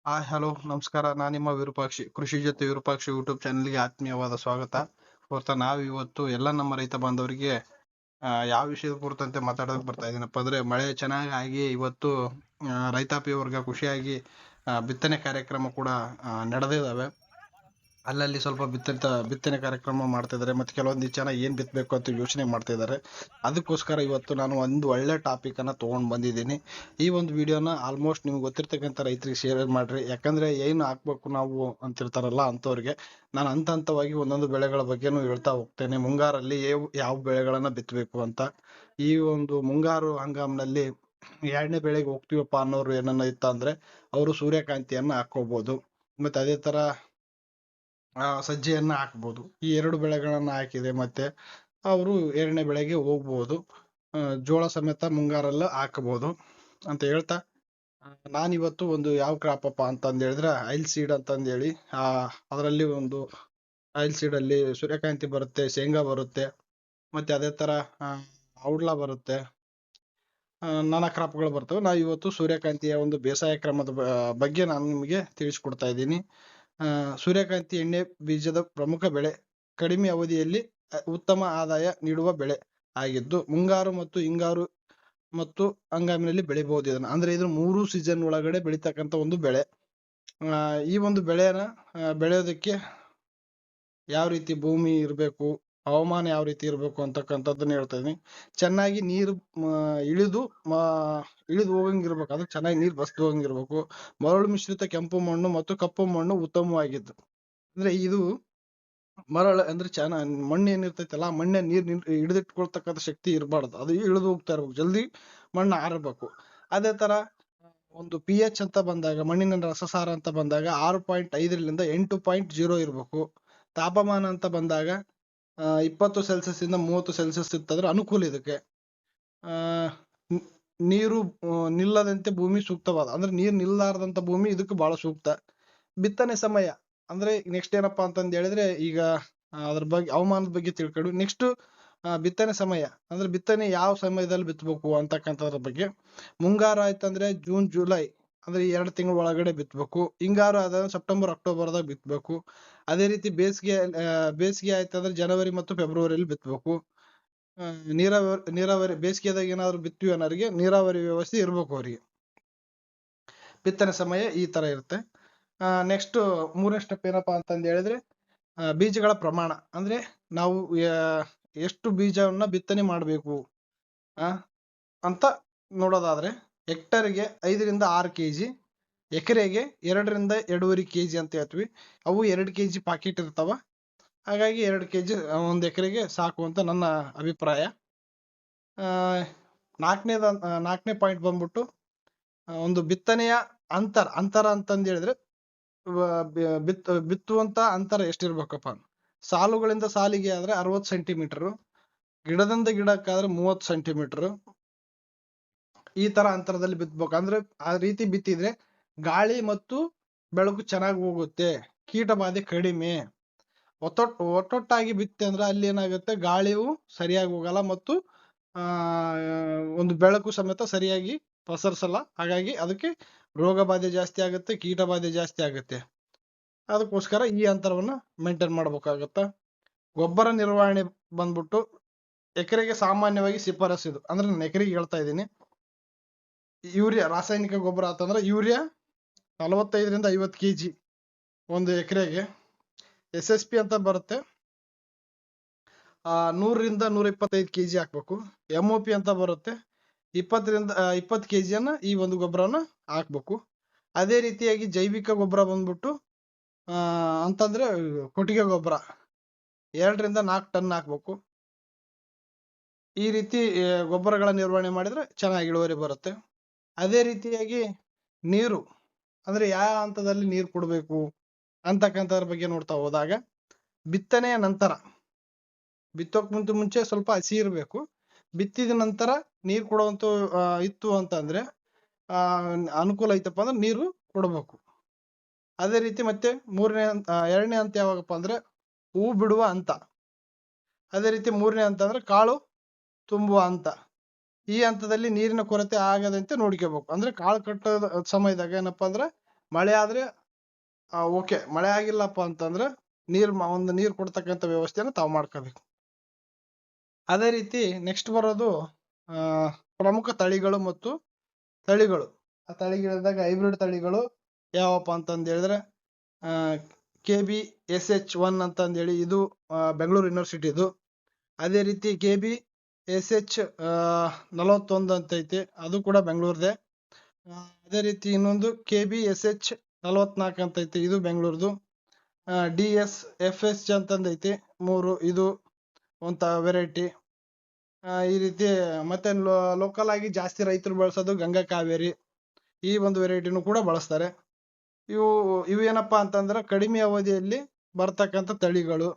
Hello ನಮಸ್ಕಾರ. ನಾನು ನಿಮ್ಮ ವಿರೂಪಾಕ್ಷಿ. ಕೃಷಿ ಜೊತೆ ವಿರೂಪಾಕ್ಷಿ ಯೂಟ್ಯೂಬ್ ಚಾನಲ್ಗೆ ಆತ್ಮೀಯವಾದ ಸ್ವಾಗತ. ನಾವು ಇವತ್ತು ಎಲ್ಲ ನಮ್ಮ ರೈತ ಬಾಂಧವರಿಗೆ ಯಾವ ವಿಷಯದ ಕುರಿತಂತೆ ಮಾತಾಡೋಕೆ ಬರ್ತಾ ಇದ್ದೀನಪ್ಪ ಅಂದ್ರೆ, ಮಳೆ ಚೆನ್ನಾಗಿ ಆಗಿ ಇವತ್ತು ರೈತಾಪಿ ವರ್ಗ ಖುಷಿಯಾಗಿ ಬಿತ್ತನೆ ಕಾರ್ಯಕ್ರಮ ಕೂಡ ನಡೆದಿದ್ದಾವೆ. ಅಲ್ಲಲ್ಲಿ ಸ್ವಲ್ಪ ಬಿತ್ತನೆ ಕಾರ್ಯಕ್ರಮ ಮಾಡ್ತಾ ಇದ್ದಾರೆ, ಮತ್ತೆ ಕೆಲವೊಂದಿಷ್ಟು ಜನ ಏನ್ ಬಿತ್ತಬೇಕು ಅಂತ ಯೋಚನೆ ಮಾಡ್ತಾ ಇದ್ದಾರೆ. ಅದಕ್ಕೋಸ್ಕರ ಇವತ್ತು ನಾನು ಒಂದು ಒಳ್ಳೆ ಟಾಪಿಕ್ ಅನ್ನ ತಗೊಂಡ್ ಬಂದಿದ್ದೀನಿ. ಈ ಒಂದು ವಿಡಿಯೋನ ಆಲ್ಮೋಸ್ಟ್ ನಿಮ್ಗೆ ಗೊತ್ತಿರ್ತಕ್ಕಂಥ ರೈತರಿಗೆ ಶೇರ್ ಮಾಡ್ರಿ. ಯಾಕಂದ್ರೆ ಏನು ಹಾಕ್ಬೇಕು ನಾವು ಅಂತಿರ್ತಾರಲ್ಲ ಅಂತವ್ರಿಗೆ ನಾನು ಹಂತವಾಗಿ ಒಂದೊಂದು ಬೆಳೆಗಳ ಬಗ್ಗೆನೂ ಹೇಳ್ತಾ ಹೋಗ್ತೇನೆ. ಮುಂಗಾರಲ್ಲಿ ಯಾವ ಬೆಳೆಗಳನ್ನ ಬಿತ್ತಬೇಕು ಅಂತ. ಈ ಒಂದು ಮುಂಗಾರು ಹಂಗಾಮಿನಲ್ಲಿ ಎರಡನೇ ಬೆಳೆಗೆ ಹೋಗ್ತೀವಪ್ಪ ಅನ್ನೋರು ಏನನ್ನ ಇತ್ತ ಅಂದ್ರೆ ಅವರು ಸೂರ್ಯಕಾಂತಿಯನ್ನ ಹಾಕೋಬಹುದು. ಮತ್ತೆ ಅದೇ ತರ ಸಜ್ಜೆಯನ್ನ ಹಾಕ್ಬೋದು. ಈ ಎರಡು ಬೆಳೆಗಳನ್ನ ಹಾಕಿದೆ ಮತ್ತೆ ಅವರು ಎರಡನೇ ಬೆಳೆಗೆ ಹೋಗ್ಬೋದು. ಜೋಳ ಸಮೇತ ಮುಂಗಾರಲ್ಲ ಹಾಕಬಹುದು ಅಂತ ಹೇಳ್ತಾ, ನಾನಿವತ್ತು ಒಂದು ಯಾವ ಕ್ರಾಪ್ ಅಪ್ಪ ಅಂತಂದ ಹೇಳಿದ್ರೆ ಐಲ್ ಸೀಡ್ ಅಂತಂದೇಳಿ ಅದರಲ್ಲಿ ಒಂದು ಐಲ್ ಸೀಡ್ ಅಲ್ಲಿ ಸೂರ್ಯಕಾಂತಿ ಬರುತ್ತೆ, ಶೇಂಗಾ ಬರುತ್ತೆ, ಮತ್ತೆ ಅದೇ ತರ ಔಡ್ಲ ಬರುತ್ತೆ, ನಾನಾ ಕ್ರಾಪ್ಗಳು ಬರ್ತವೆ. ನಾವು ಇವತ್ತು ಸೂರ್ಯಕಾಂತಿಯ ಒಂದು ಬೇಸಾಯ ಕ್ರಮದ ಬಗ್ಗೆ ನಾನು ನಿಮಗೆ ತಿಳಿಸ್ಕೊಡ್ತಾ ಇದ್ದೀನಿ. ಸೂರ್ಯಕಾಂತಿ ಎಣ್ಣೆ ಬೀಜದ ಪ್ರಮುಖ ಬೆಳೆ, ಕಡಿಮೆ ಅವಧಿಯಲ್ಲಿ ಉತ್ತಮ ಆದಾಯ ನೀಡುವ ಬೆಳೆ ಆಗಿದ್ದು ಮುಂಗಾರು ಮತ್ತು ಹಿಂಗಾರು ಮತ್ತು ಹಂಗಾಮಿನಲ್ಲಿ ಬೆಳಿಬಹುದು. ಇದನ್ನ ಅಂದ್ರೆ ಇದು 3 ಸೀಸನ್ ಒಳಗಡೆ ಬೆಳಿತಕ್ಕಂತ ಒಂದು ಬೆಳೆ. ಈ ಒಂದು ಬೆಳೆನ ಬೆಳೆಯೋದಕ್ಕೆ ಯಾವ ರೀತಿ ಭೂಮಿ ಇರಬೇಕು, ಹವಾಮಾನ ಯಾವ ರೀತಿ ಇರಬೇಕು ಅಂತಕ್ಕಂಥದ್ದನ್ನ ಹೇಳ್ತಾ ಇದೀನಿ. ಚೆನ್ನಾಗಿ ನೀರು ಇಳಿದು ಹೋಗಂಗಿರ್ಬೇಕು, ಅಂದ್ರೆ ಚೆನ್ನಾಗಿ ನೀರು ಬಸ್ದು ಹೋಗಂಗಿರ್ಬೇಕು. ಮರಳು ಮಿಶ್ರಿತ ಕೆಂಪು ಮಣ್ಣು ಮತ್ತು ಕಪ್ಪು ಮಣ್ಣು ಉತ್ತಮವಾಗಿದ್ದು. ಅಂದ್ರೆ ಇದು ಮರಳು ಅಂದ್ರೆ ಮಣ್ಣು ಏನಿರ್ತೈತಲ್ಲ, ಮಣ್ಣೆ ನೀರ್ ಹಿಡಿದಿಟ್ಕೊಳ್ತಕ್ಕಂಥ ಶಕ್ತಿ ಇರಬಾರ್ದು, ಅದು ಇಳಿದು ಹೋಗ್ತಾ ಇರ್ಬೇಕು, ಜಲ್ದಿ ಮಣ್ಣು ಆರಬೇಕು. ಅದೇ ತರ ಒಂದು pH ಅಂತ ಬಂದಾಗ, ಮಣ್ಣಿನ ರಸಸಾರ ಅಂತ ಬಂದಾಗ 6.5ರಿಂದ 8.0 ಇರ್ಬೇಕು. ತಾಪಮಾನ ಅಂತ ಬಂದಾಗ 20 ಸೆಲ್ಸಿಯಸ್ ಇಂದ 30 ಸೆಲ್ಸಿಯಸ್ ಇತ್ತಂದ್ರೆ ಅನುಕೂಲ ಇದಕ್ಕೆ. ನೀರು ನಿಲ್ಲದಂತೆ ಭೂಮಿ ಸೂಕ್ತವಾದ, ಅಂದ್ರೆ ನೀರ್ ನಿಲ್ಲಾರ್ದಂತ ಭೂಮಿ ಇದಕ್ಕೆ ಬಹಳ ಸೂಕ್ತ. ಬಿತ್ತನೆ ಸಮಯ ಅಂದ್ರೆ ನೆಕ್ಸ್ಟ್ ಏನಪ್ಪಾ ಅಂತಂದ್ ಹೇಳಿದ್ರೆ, ಈಗ ಅದ್ರ ಬಗ್ಗೆ ಹವಾಮಾನದ ಬಗ್ಗೆ ತಿಳ್ಕೊಂಡು ನೆಕ್ಸ್ಟ್ ಬಿತ್ತನೆ ಸಮಯ ಅಂದ್ರೆ ಬಿತ್ತನೆ ಯಾವ ಸಮಯದಲ್ಲಿ ಬಿತ್ತಬೇಕು ಅಂತಕ್ಕಂಥದ್ರ ಬಗ್ಗೆ. ಮುಂಗಾರು ಆಯ್ತಂದ್ರೆ ಜೂನ್ ಜುಲೈ ಅಂದ್ರೆ 2 ತಿಂಗಳ ಒಳಗಡೆ ಬಿತ್ತಬೇಕು. ಹಿಂಗಾರು ಆದ್ರೆ ಸೆಪ್ಟೆಂಬರ್ ಅಕ್ಟೋಬರ್ದಾಗ ಬಿತ್ತಬೇಕು. ಅದೇ ರೀತಿ ಬೇಸಿಗೆ ಆಯ್ತಂದ್ರೆ ಜನವರಿ ಮತ್ತು ಫೆಬ್ರವರಿಯಲ್ಲಿ ಬಿತ್ತಬೇಕು. ನೀರಾವರಿ ಬೇಸಿಗೆದಾಗ ಏನಾದ್ರು ಬಿತ್ತೀವಿ ಅನ್ನೋರಿಗೆ ನೀರಾವರಿ ವ್ಯವಸ್ಥೆ ಇರ್ಬೇಕು ಅವರಿಗೆ. ಬಿತ್ತನೆ ಸಮಯ ಈ ತರ ಇರುತ್ತೆ. ನೆಕ್ಸ್ಟ್ 3ನೇ ಸ್ಟೆಪ್ ಏನಪ್ಪಾ ಅಂತಂದ್ ಹೇಳಿದ್ರೆ, ಬೀಜಗಳ ಪ್ರಮಾಣ ಅಂದ್ರೆ ನಾವು ಎಷ್ಟು ಬೀಜವನ್ನ ಬಿತ್ತನೆ ಮಾಡಬೇಕು ಅಂತ ನೋಡೋದಾದ್ರೆ, ಹೆಕ್ಟರ್ಗೆ 5ರಿಂದ 6 kg, ಎಕರೆಗೆ 2ರಿಂದ 2.5 kg ಅಂತ ಹೇಳ್ತೀವಿ. ಅವು 2 kg ಪಾಕೆಟ್ ಇರ್ತಾವ, ಹಾಗಾಗಿ 2 kg ಒಂದು ಎಕರೆಗೆ ಸಾಕು ಅಂತ ನನ್ನ ಅಭಿಪ್ರಾಯ. 4ನೇ ಪಾಯಿಂಟ್ ಬಂದ್ಬಿಟ್ಟು ಒಂದು ಬಿತ್ತನೆಯ ಅಂತರ ಅಂತಂದ್ ಹೇಳಿದ್ರೆ, ಬಿತ್ತುವಂತ ಅಂತರ ಎಷ್ಟಿರ್ಬೇಕಪ್ಪ, ಸಾಲುಗಳಿಂದ ಸಾಲಿಗೆ ಆದ್ರೆ 60 ಸೆಂಟಿಮೀಟರ್, ಗಿಡದಿಂದ ಗಿಡಕ್ಕಾದ್ರೆ 30 ಸೆಂಟಿಮೀಟರ್, ಈ ತರ ಅಂತರದಲ್ಲಿ ಬಿತ್ತಬೇಕು. ಅಂದ್ರೆ ಆ ರೀತಿ ಬಿತ್ತಿದ್ರೆ ಗಾಳಿ ಮತ್ತು ಬೆಳಕು ಚೆನ್ನಾಗಿ ಹೋಗುತ್ತೆ, ಕೀಟ ಬಾಧೆ ಕಡಿಮೆ. ಒಟ್ಟೊಟ್ಟಾಗಿ ಬಿತ್ತೆ ಅಂದ್ರೆ ಅಲ್ಲಿ ಏನಾಗುತ್ತೆ, ಗಾಳಿಯು ಸರಿಯಾಗಿ ಹೋಗಲ್ಲ ಮತ್ತು ಒಂದು ಬೆಳಕು ಸಮೇತ ಸರಿಯಾಗಿ ಪಸರಿಸಲ್ಲ. ಹಾಗಾಗಿ ಅದಕ್ಕೆ ರೋಗ ಬಾಧೆ ಜಾಸ್ತಿ ಆಗುತ್ತೆ, ಕೀಟ ಬಾಧೆ ಜಾಸ್ತಿ ಆಗುತ್ತೆ. ಅದಕ್ಕೋಸ್ಕರ ಈ ಅಂತರವನ್ನ ಮೇಂಟೈನ್ ಮಾಡ್ಬೇಕಾಗತ್ತ. ಗೊಬ್ಬರ ನಿರ್ವಹಣೆ ಬಂದ್ಬಿಟ್ಟು ಎಕರೆಗೆ ಸಾಮಾನ್ಯವಾಗಿ ಶಿಫಾರಸ್ಸು, ಅಂದ್ರೆ ನಾನು ಎಕರೆಗೆ ಹೇಳ್ತಾ ಇದ್ದೀನಿ. ಯೂರಿಯಾ, ರಾಸಾಯನಿಕ ಗೊಬ್ಬರ ಅಂತಂದ್ರೆ ಯೂರಿಯಾ 45ರಿಂದ 50 kg ಒಂದು ಎಕರೆಗೆ. SSP ಅಂತ ಬರುತ್ತೆ, 100ರಿಂದ 125 kg ಹಾಕ್ಬೇಕು. MOP ಅಂತ ಬರುತ್ತೆ, 20 kg ಅನ್ನ ಈ ಒಂದು ಗೊಬ್ಬರನ ಹಾಕ್ಬೇಕು. ಅದೇ ರೀತಿಯಾಗಿ ಜೈವಿಕ ಗೊಬ್ಬರ ಬಂದ್ಬಿಟ್ಟು ಅಂತಂದ್ರೆ ಕೊಟ್ಟಿಗೆ ಗೊಬ್ಬರ 2ರಿಂದ 4 ಟನ್ ಹಾಕ್ಬೇಕು. ಈ ರೀತಿ ಗೊಬ್ಬರಗಳ ನಿರ್ವಹಣೆ ಮಾಡಿದ್ರೆ ಚೆನ್ನಾಗಿ ಇಳುವರಿ ಬರುತ್ತೆ. ಅದೇ ರೀತಿಯಾಗಿ ನೀರು ಅಂದ್ರೆ ಯಾವ ಹಂತದಲ್ಲಿ ನೀರು ಕೊಡ್ಬೇಕು ಅಂತಕ್ಕಂಥದ್ರ ಬಗ್ಗೆ ನೋಡ್ತಾ ಹೋದಾಗ, ಬಿತ್ತನೆಯ ನಂತರ, ಬಿತ್ತೋಕ್ ಮುಂಚೆ ಸ್ವಲ್ಪ ಹಸಿ ಇರ್ಬೇಕು. ಬಿತ್ತಿದ ನಂತರ ನೀರು ಕೊಡುವಂತ ಇತ್ತು ಅಂತಂದ್ರೆ ಅನುಕೂಲ ಐತಪ್ಪ ಅಂದ್ರೆ ನೀರು ಕೊಡ್ಬೇಕು. ಅದೇ ರೀತಿ ಮತ್ತೆ 2ನೇ ಹಂತ ಯಾವಾಗಪ್ಪ ಅಂದ್ರೆ ಹೂ ಬಿಡುವ ಹಂತ. ಅದೇ ರೀತಿ 3ನೇ ಹಂತ ಅಂದ್ರೆ ಕಾಳು ತುಂಬುವ ಹಂತ. ಈ ಹಂತದಲ್ಲಿ ನೀರಿನ ಕೊರತೆ ಆಗದಂತೆ ನೋಡ್ಕೋಬೇಕು. ಅಂದ್ರೆ ಕಾಳು ಕಟ್ಟೋ ಸಮಯದಾಗ ಏನಪ್ಪಾ ಅಂದ್ರೆ ಮಳೆ ಆದ್ರೆ ಓಕೆ, ಮಳೆ ಆಗಿಲ್ಲಪ್ಪ ಅಂತಂದ್ರೆ ಒಂದು ನೀರು ಕೊಡ್ತಕ್ಕಂಥ ವ್ಯವಸ್ಥೆನ ತಾವು ಮಾಡ್ಕೋಬೇಕು. ಅದೇ ರೀತಿ ನೆಕ್ಸ್ಟ್ ಬರೋದು ಪ್ರಮುಖ ತಳಿಗಳು ಮತ್ತು ತಳಿಗಳು. ಆ ತಳಿಗಳಿದ್ದಾಗ ಹೈಬ್ರಿಡ್ ತಳಿಗಳು ಯಾವಪ್ಪ ಅಂತಂದು ಹೇಳಿದ್ರೆ KB-SH1 ಅಂತಂದೇಳಿ ಇದು ಬೆಂಗಳೂರು ಯೂನಿವರ್ಸಿಟಿದು. ಅದೇ ರೀತಿ KB-SH41 ಅಂತ ಐತಿ, ಅದು ಕೂಡ ಬೆಂಗಳೂರದೇ. ಅದೇ ರೀತಿ ಇನ್ನೊಂದು KB-SH44 ಅಂತ ಐತಿ, ಇದು ಬೆಂಗಳೂರ್ದು. DS-FH ಅಂತಂದೈತಿ 3, ಇದು ಒಂತ ವೆರೈಟಿ. ಈ ರೀತಿ ಮತ್ತೆ ಲೋಕಲ್ ಆಗಿ ಜಾಸ್ತಿ ರೈತರು ಬಳಸೋದು ಗಂಗಾ ಕಾವೇರಿ, ಈ ಒಂದು ವೆರೈಟಿನೂ ಕೂಡ ಬಳಸ್ತಾರೆ. ಇವು ಏನಪ್ಪಾ ಅಂತಂದ್ರೆ ಕಡಿಮೆ ಅವಧಿಯಲ್ಲಿ ಬರ್ತಕ್ಕಂಥ ತಳಿಗಳು.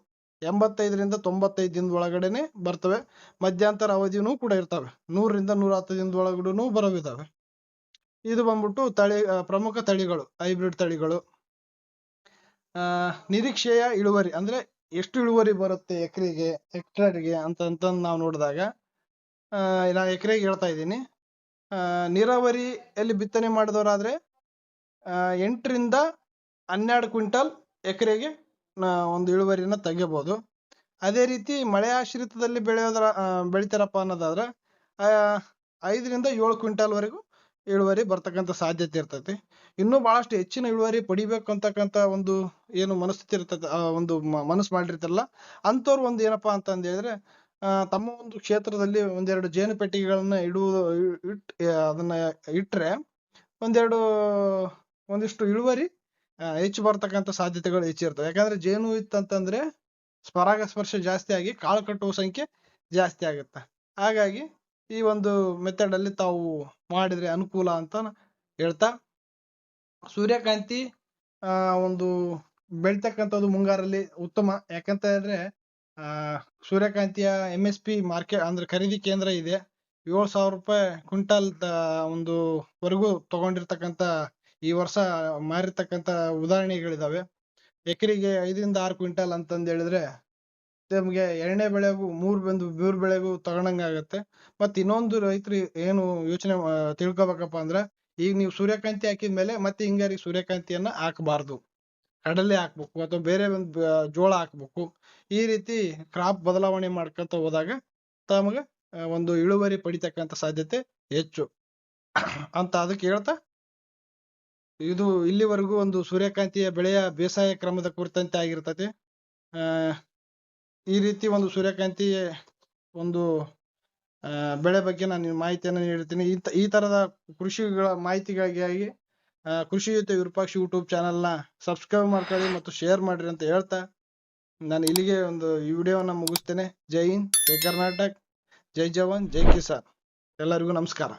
85 ರಿಂದ 95 ದಿನದ ಒಳಗಡೆನೆ ಬರ್ತವೆ. ಮಧ್ಯಂತರ ಅವಧಿನೂ ಕೂಡ ಇರ್ತವೆ, 100 ರಿಂದ 110 ದಿನದ ಒಳಗಡೆನೂ ಬರೋವಿದಾವೆ. ಇದು ಬಂದ್ಬಿಟ್ಟು ಪ್ರಮುಖ ತಳಿಗಳು, ಹೈಬ್ರಿಡ್ ತಳಿಗಳು. ನಿರೀಕ್ಷೆಯ ಇಳುವರಿ ಅಂದ್ರೆ ಎಷ್ಟು ಇಳುವರಿ ಬರುತ್ತೆ ಹೆಕ್ಟೇರ್ಗೆ ಅಂತ ನಾವು ನೋಡಿದಾಗ, ನಾನು ಎಕರೆಗೆ ಹೇಳ್ತಾ ಇದ್ದೀನಿ. ನೀರಾವರಿಯಲ್ಲಿ ಬಿತ್ತನೆ ಮಾಡಿದವರಾದ್ರೆ 8 ರಿಂದ 12 ಕ್ವಿಂಟಲ್ ಎಕರೆಗೆ ಒಂದು ಇಳುವರಿನ ತೆಗಿಬಹುದು. ಅದೇ ರೀತಿ ಮಳೆ ಆಶ್ರಿತದಲ್ಲಿ ಬೆಳಿತಾರಪ್ಪ ಅನ್ನೋದಾದ್ರೆ 5 ರಿಂದ 7 ಕ್ವಿಂಟಲ್ ವರೆಗೂ ಇಳುವರಿ ಬರ್ತಕ್ಕಂಥ ಸಾಧ್ಯತೆ ಇರ್ತೈತಿ. ಇನ್ನೂ ಬಹಳಷ್ಟು ಹೆಚ್ಚಿನ ಇಳುವರಿ ಪಡಿಬೇಕು ಅಂತಕ್ಕಂಥ ಒಂದು ಏನು ಮನಸ್ಥಿತಿ ಇರ್ತೈತೆ, ಒಂದು ಮನಸ್ಸು ಮಾಡಿರ್ತಾರಲ್ಲ ಅಂಥವ್ರು ಒಂದು ಏನಪ್ಪಾ ಅಂತಂದು ಹೇಳಿದ್ರೆ, ತಮ್ಮ ಒಂದು ಕ್ಷೇತ್ರದಲ್ಲಿ ಒಂದೆರಡು ಜೇನು ಪೆಟ್ಟಿಗೆಗಳನ್ನ ಅದನ್ನ ಇಟ್ರೆ ಒಂದಿಷ್ಟು ಇಳುವರಿ ಹೆಚ್ಚು ಬರ್ತಕ್ಕಂಥ ಸಾಧ್ಯತೆಗಳು ಹೆಚ್ಚಿರ್ತವೆ. ಯಾಕಂದ್ರೆ ಜೇನು ಇತ್ತಂತಂದ್ರೆ ಪರಾಗಸ್ಪರ್ಶ ಜಾಸ್ತಿ ಆಗಿ ಕಾಳು ಕಟ್ಟುವ ಸಂಖ್ಯೆ ಜಾಸ್ತಿ ಆಗುತ್ತೆ. ಹಾಗಾಗಿ ಈ ಒಂದು ಮೆಥಡ್ ಅಲ್ಲಿ ತಾವು ಮಾಡಿದ್ರೆ ಅನುಕೂಲ ಅಂತ ಹೇಳ್ತಾ, ಸೂರ್ಯಕಾಂತಿ ಒಂದು ಬೆಳಿತಕ್ಕಂಥದ್ದು ಮುಂಗಾರಲ್ಲಿ ಉತ್ತಮ. ಯಾಕಂತ ಹೇಳಿದ್ರೆ ಸೂರ್ಯಕಾಂತಿಯ MSP ಮಾರ್ಕೆಟ್ ಅಂದ್ರೆ ಖರೀದಿ ಕೇಂದ್ರ ಇದೆ. 7,000 ರೂಪಾಯಿ ಕ್ವಿಂಟಲ್ ಒಂದು ವರೆಗೂ ತಗೊಂಡಿರ್ತಕ್ಕಂಥ ಈ ವರ್ಷ ಮಾರಿರ್ತಕ್ಕಂಥ ಉದಾಹರಣೆಗಳಿದಾವೆ. ಎಕರೆಗೆ 5 ರಿಂದ 6 ಕ್ವಿಂಟಲ್ ಅಂತಂದು ಹೇಳಿದ್ರೆ ನಮ್ಗೆ ಎರಡನೇ ಬೆಳೆಗೂ ಮೂರು ಬೆಳೆಗೂ ತಗೊಂಡಂಗಾಗತ್ತೆ. ಮತ್ತೆ ಇನ್ನೊಂದು ರೈತರು ಏನು ಯೋಚನೆ ತಿಳ್ಕೊಬೇಕಪ್ಪ ಅಂದ್ರೆ, ಈಗ ನೀವು ಸೂರ್ಯಕಾಂತಿ ಹಾಕಿದ್ಮೇಲೆ ಮತ್ತೆ ಹಿಂಗಾರಿ ಸೂರ್ಯಕಾಂತಿಯನ್ನ ಹಾಕಬಾರ್ದು, ಕಡಲೆ ಹಾಕ್ಬೇಕು ಅಥವಾ ಬೇರೆ ಒಂದು ಜೋಳ ಹಾಕ್ಬೇಕು. ಈ ರೀತಿ ಕ್ರಾಪ್ ಬದಲಾವಣೆ ಮಾಡ್ಕೊಂತ ಹೋದಾಗ ತಮಗೆ ಒಂದು ಇಳುವರಿ ಪಡಿತಕ್ಕಂಥ ಸಾಧ್ಯತೆ ಹೆಚ್ಚು ಅಂತ ಅದಕ್ಕೆ ಹೇಳ್ತಾ, ಇದು ಇಲ್ಲಿವರೆಗೂ ಒಂದು ಸೂರ್ಯಕಾಂತಿಯ ಬೆಳೆಯ ಬೇಸಾಯ ಕ್ರಮದ ಕುರಿತಂತೆ ಆಗಿರ್ತದೆ. ಈ ರೀತಿ ಒಂದು ಸೂರ್ಯಕಾಂತಿ ಒಂದು ಬೆಳೆ ಬಗ್ಗೆ ನಾನು ಮಾಹಿತಿಯನ್ನು ನೀಡ್ತೀನಿ. ಈ ತರದ ಕೃಷಿಗಳ ಮಾಹಿತಿಗಳಿಗಾಗಿ ಕೃಷಿಯುತ ವಿರೂಪಾಕ್ಷ ಯೂಟ್ಯೂಬ್ ಚಾನಲ್ನ ಸಬ್ಸ್ಕ್ರೈಬ್ ಮಾಡ್ಕೊಳ್ಳಿ ಮತ್ತು ಶೇರ್ ಮಾಡ್ರಿ ಅಂತ ಹೇಳ್ತಾ ನಾನು ಇಲ್ಲಿಗೆ ಒಂದು ಈ ವಿಡಿಯೋನ ಮುಗಿಸ್ತೇನೆ. ಜೈ ಹಿಂದ್, ಜೈ ಕರ್ನಾಟಕ್, ಜೈ ಜವಾನ್, ಜೈ ಕಿಸಾನ್. ಎಲ್ಲರಿಗೂ ನಮಸ್ಕಾರ.